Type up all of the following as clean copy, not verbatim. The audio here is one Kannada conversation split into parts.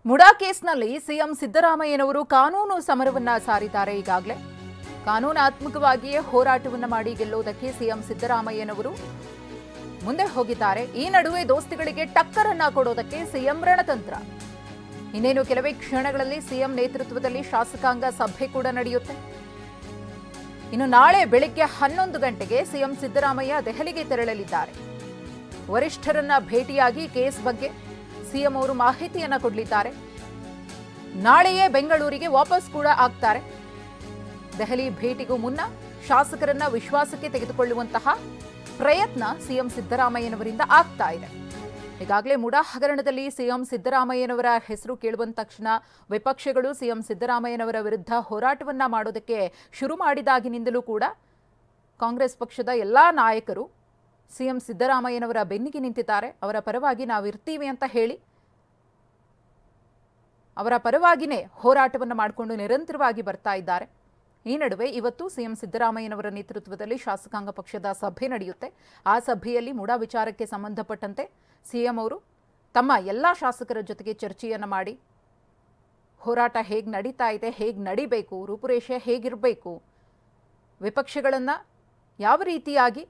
ಮುಡಾ ಕೇಸ್ನಲ್ಲಿ ಸಿಎಂ ಸಿದ್ದರಾಮಯ್ಯನವರು ಕಾನೂನು ಸಮರವನ್ನ ಸಾರಿದ್ದಾರೆ. ಈಗಾಗಲೇ ಕಾನೂನಾತ್ಮಕವಾಗಿಯೇ ಹೋರಾಟವನ್ನ ಮಾಡಿ ಗೆಲ್ಲುವುದಕ್ಕೆ ಸಿಎಂ ಸಿದ್ದರಾಮಯ್ಯನವರು ಮುಂದೆ ಹೋಗಿದ್ದಾರೆ. ಈ ನಡುವೆ ದೋಸ್ತಿಗಳಿಗೆ ಟಕ್ಕರನ್ನ ಕೊಡೋದಕ್ಕೆ ಸಿಎಂ ರಣತಂತ್ರ. ಇನ್ನೇನು ಕೆಲವೇ ಕ್ಷಣಗಳಲ್ಲಿ ಸಿಎಂ ನೇತೃತ್ವದಲ್ಲಿ ಶಾಸಕಾಂಗ ಸಭೆ ಕೂಡ ನಡೆಯುತ್ತೆ. ಇನ್ನು ನಾಳೆ ಬೆಳಿಗ್ಗೆ 11 ಗಂಟೆಗೆ ಸಿಎಂ ಸಿದ್ದರಾಮಯ್ಯ ದೆಹಲಿಗೆ ತೆರಳಲಿದ್ದಾರೆ. ವರಿಷ್ಠರನ್ನ ಭೇಟಿಯಾಗಿ ಕೇಸ್ ಬಗ್ಗೆ ಸಿಎಂ ಅವರು ಮಾಹಿತಿಯನ್ನ ಕೊಡಲಿದ್ದಾರೆ. ನಾಳೆಯೇ ಬೆಂಗಳೂರಿಗೆ ವಾಪಸ್ ಕೂಡ ಆಗ್ತಾರೆ. ದೆಹಲಿ ಭೇಟಿಗೂ ಮುನ್ನ ಶಾಸಕರನ್ನ ವಿಶ್ವಾಸಕ್ಕೆ ತೆಗೆದುಕೊಳ್ಳುವಂತಹ ಪ್ರಯತ್ನ ಸಿಎಂ ಸಿದ್ದರಾಮಯ್ಯನವರಿಂದ ಆಗ್ತಾ ಇದೆ. ಈಗಾಗಲೇ ಮುಡಾ ಹಗರಣದಲ್ಲಿ ಸಿಎಂ ಸಿದ್ದರಾಮಯ್ಯನವರ ಹೆಸರು ಕೇಳುವ ತಕ್ಷಣ ವಿಪಕ್ಷಗಳು ಸಿಎಂ ಸಿದ್ದರಾಮಯ್ಯನವರ ವಿರುದ್ಧ ಹೋರಾಟವನ್ನ ಮಾಡೋದಕ್ಕೆ ಶುರು ಮಾಡಿದಾಗಿನಿಂದಲೂ ಕೂಡ ಕಾಂಗ್ರೆಸ್ ಪಕ್ಷದ ಎಲ್ಲಾ ನಾಯಕರು ಸಿಎಂ ಸಿದ್ದರಾಮಯ್ಯನವರ ಬೆನ್ನಿಗೆ ನಿಂತಿದ್ದಾರೆ. ಅವರ ಪರವಾಗಿ ನಾವು ಇರ್ತೀವಿ ಅಂತ ಹೇಳಿ ಅವರ ಪರವಾಗಿನೇ ಹೋರಾಟವನ್ನು ಮಾಡಿಕೊಂಡು ನಿರಂತರವಾಗಿ ಬರ್ತಾ ಇದ್ದಾರೆ. ಈ ನಡುವೆ ಇವತ್ತು ಸಿಎಂ ಸಿದ್ದರಾಮಯ್ಯನವರ ನೇತೃತ್ವದಲ್ಲಿ ಶಾಸಕಾಂಗ ಪಕ್ಷದ ಸಭೆ ನಡೆಯುತ್ತೆ. ಆ ಸಭೆಯಲ್ಲಿ ಮುಡಾ ವಿಚಾರಕ್ಕೆ ಸಂಬಂಧಪಟ್ಟಂತೆ ಸಿಎಂ ಅವರು ತಮ್ಮ ಎಲ್ಲ ಶಾಸಕರ ಜೊತೆಗೆ ಚರ್ಚೆಯನ್ನು ಮಾಡಿ ಹೋರಾಟ ಹೇಗೆ ನಡೀತಾ ಇದೆ, ಹೇಗೆ ನಡಿಬೇಕು, ರೂಪುರೇಷೆ ಹೇಗಿರಬೇಕು, ವಿಪಕ್ಷಗಳನ್ನು ಯಾವ ರೀತಿಯಾಗಿ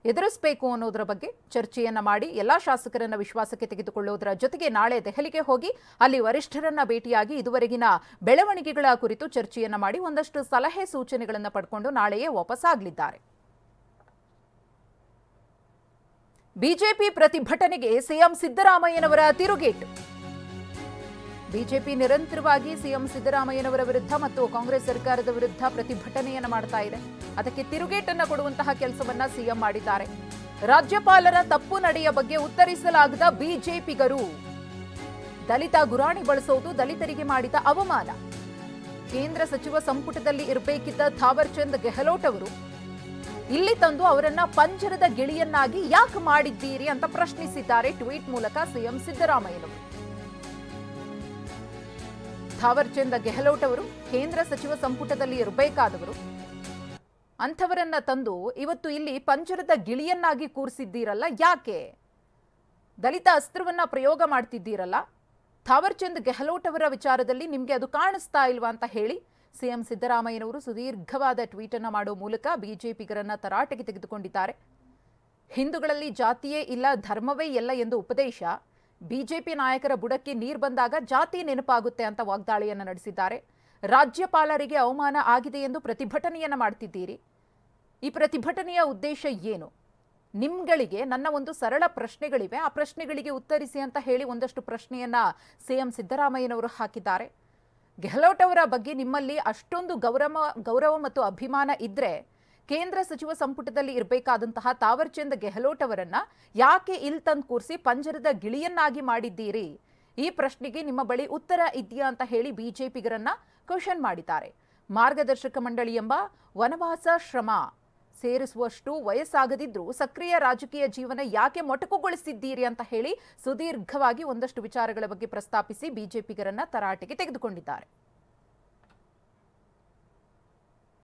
ಎದುರಿಸಬೇಕು ಅನ್ನೋದರ ಬಗ್ಗೆ ಚರ್ಚೆಯನ್ನ ಮಾಡಿ ಎಲ್ಲ ಶಾಸಕರನ್ನ ವಿಶ್ವಾಸಕ್ಕೆ ತೆಗೆದುಕೊಳ್ಳೋದರ ಜೊತೆಗೆ ನಾಳೆ ದೆಹಲಿಗೆ ಹೋಗಿ ಅಲ್ಲಿ ವರಿಷ್ಠರನ್ನ ಭೇಟಿಯಾಗಿ ಇದುವರೆಗಿನ ಬೆಳವಣಿಗೆಗಳ ಕುರಿತು ಚರ್ಚೆಯನ್ನ ಮಾಡಿ ಒಂದಷ್ಟು ಸಲಹೆ ಸೂಚನೆಗಳನ್ನು ಪಡ್ಕೊಂಡು ನಾಳೆಯೇ ವಾಪಸ್ಸಾಗಲಿದ್ದಾರೆ. ಬಿಜೆಪಿ ಪ್ರತಿಭಟನೆಗೆ ಸಿಎಂ ಸಿದ್ದರಾಮಯ್ಯನವರ ತಿರುಗೇಟು. ಬಿಜೆಪಿ ನಿರಂತರವಾಗಿ ಸಿಎಂ ಸಿದ್ದರಾಮಯ್ಯನವರ ವಿರುದ್ಧ ಮತ್ತು ಕಾಂಗ್ರೆಸ್ ಸರ್ಕಾರದ ವಿರುದ್ಧ ಪ್ರತಿಭಟನೆಯನ್ನು ಮಾಡ್ತಾ ಇದೆ. ಅದಕ್ಕೆ ತಿರುಗೇಟನ್ನು ಕೊಡುವಂತಹ ಕೆಲಸವನ್ನ ಸಿಎಂ ಮಾಡಿದ್ದಾರೆ. ರಾಜ್ಯಪಾಲರ ತಪ್ಪು ನಡೆಯ ಬಗ್ಗೆ ಉತ್ತರಿಸಲಾಗದ ಬಿಜೆಪಿಗರು. ದಲಿತ ಗುರಾಣಿ ಬಳಸೋದು ದಲಿತರಿಗೆ ಮಾಡಿದ ಅವಮಾನ. ಕೇಂದ್ರ ಸಚಿವ ಸಂಪುಟದಲ್ಲಿ ಇರಬೇಕಿದ್ದ ಥಾವರ್ ಚಂದ್ ಗೆಹ್ಲೋಟ್ ಅವರು ಇಲ್ಲಿ ತಂದು ಅವರನ್ನ ಪಂಜರದ ಗಿಳಿಯನ್ನಾಗಿ ಯಾಕೆ ಮಾಡಿದ್ದೀರಿ ಅಂತ ಪ್ರಶ್ನಿಸಿದ್ದಾರೆ ಟ್ವೀಟ್ ಮೂಲಕ ಸಿಎಂ ಸಿದ್ದರಾಮಯ್ಯನವರು. ಥಾವರ್ ಚಂದ್ ಗೆಹ್ಲೋಟ್ ಅವರು ಕೇಂದ್ರ ಸಚಿವ ಸಂಪುಟದಲ್ಲಿ ಇರಬೇಕಾದವರು, ಅಂಥವರನ್ನ ತಂದು ಇವತ್ತು ಇಲ್ಲಿ ಪಂಜರದ ಗಿಳಿಯನ್ನಾಗಿ ಕೂರಿಸಿದ್ದೀರಲ್ಲ, ಯಾಕೆ? ದಲಿತ ಅಸ್ತ್ರವನ್ನ ಪ್ರಯೋಗ ಮಾಡ್ತಿದ್ದೀರಲ್ಲ, ಥಾವರ್ ಚಂದ್ ಗೆಹ್ಲೋಟ್ ಅವರ ವಿಚಾರದಲ್ಲಿ ನಿಮಗೆ ಅದು ಕಾಣಿಸ್ತಾ ಇಲ್ವಾ ಅಂತ ಹೇಳಿ ಸಿಎಂ ಸಿದ್ದರಾಮಯ್ಯನವರು ಸುದೀರ್ಘವಾದ ಟ್ವೀಟ್ ಅನ್ನು ಮಾಡೋ ಮೂಲಕ ಬಿಜೆಪಿಗರನ್ನ ತರಾಟೆಗೆ ತೆಗೆದುಕೊಂಡಿದ್ದಾರೆ. ಹಿಂದೂಗಳಲ್ಲಿ ಜಾತಿಯೇ ಇಲ್ಲ, ಧರ್ಮವೇ ಇಲ್ಲ ಎಂದು ಉಪದೇಶ. ಬಿಜೆಪಿ ನಾಯಕರ ಬುಡಕ್ಕೆ ನೀರು ಬಂದಾಗ ಜಾತಿ ನೆನಪಾಗುತ್ತೆ ಅಂತ ವಾಗ್ದಾಳಿಯನ್ನು ನಡೆಸಿದ್ದಾರೆ. ರಾಜ್ಯಪಾಲರಿಗೆ ಅವಮಾನ ಆಗಿದೆ ಎಂದು ಪ್ರತಿಭಟನೆಯನ್ನು ಮಾಡ್ತಿದ್ದೀರಿ. ಈ ಪ್ರತಿಭಟನೆಯ ಉದ್ದೇಶ ಏನು? ನಿಮ್ಗಳಿಗೆ ನನ್ನ ಒಂದು ಸರಳ ಪ್ರಶ್ನೆಗಳಿವೆ, ಆ ಪ್ರಶ್ನೆಗಳಿಗೆ ಉತ್ತರಿಸಿ ಅಂತ ಹೇಳಿ ಒಂದಷ್ಟು ಪ್ರಶ್ನೆಯನ್ನ ಸಿಎಂ ಸಿದ್ದರಾಮಯ್ಯನವರು ಹಾಕಿದ್ದಾರೆ. ಗೆಹ್ಲೋಟ್ ಅವರ ಬಗ್ಗೆ ನಿಮ್ಮಲ್ಲಿ ಅಷ್ಟೊಂದು ಗೌರವ ಮತ್ತು ಅಭಿಮಾನ ಇದ್ರೆ ಕೇಂದ್ರ ಸಚಿವ ಸಂಪುಟದಲ್ಲಿ ಇರಬೇಕಾದಂತಹ ಥಾವರ್ ಚಂದ್ ಗೆಹ್ಲೋಟ್ ಅವರನ್ನ ಯಾಕೆ ಇಲ್ಲಿ ತಂದು ಕೂರಿಸಿ ಪಂಜರದ ಗಿಳಿಯನ್ನಾಗಿ ಮಾಡಿದ್ದೀರಿ? ಈ ಪ್ರಶ್ನೆಗೆ ನಿಮ್ಮ ಬಳಿ ಉತ್ತರ ಇದೆಯಾ ಅಂತ ಹೇಳಿ ಬಿಜೆಪಿಗರನ್ನ ಕ್ವಶನ್ ಮಾಡಿದ್ದಾರೆ. ಮಾರ್ಗದರ್ಶಕ ಮಂಡಳಿ ಎಂಬ ವನವಾಸಾಶ್ರಮ ಸೇರಿಸುವಷ್ಟು ವಯಸ್ಸಾಗದಿದ್ರೂ ಸಕ್ರಿಯ ರಾಜಕೀಯ ಜೀವನ ಯಾಕೆ ಮೊಟಕುಗೊಳಿಸಿದ್ದೀರಿ ಅಂತ ಹೇಳಿ ಸುದೀರ್ಘವಾಗಿ ಒಂದಷ್ಟು ವಿಚಾರಗಳ ಬಗ್ಗೆ ಪ್ರಸ್ತಾಪಿಸಿ ಬಿಜೆಪಿಗರನ್ನ ತರಾಟೆಗೆ ತೆಗೆದುಕೊಂಡಿದ್ದಾರೆ.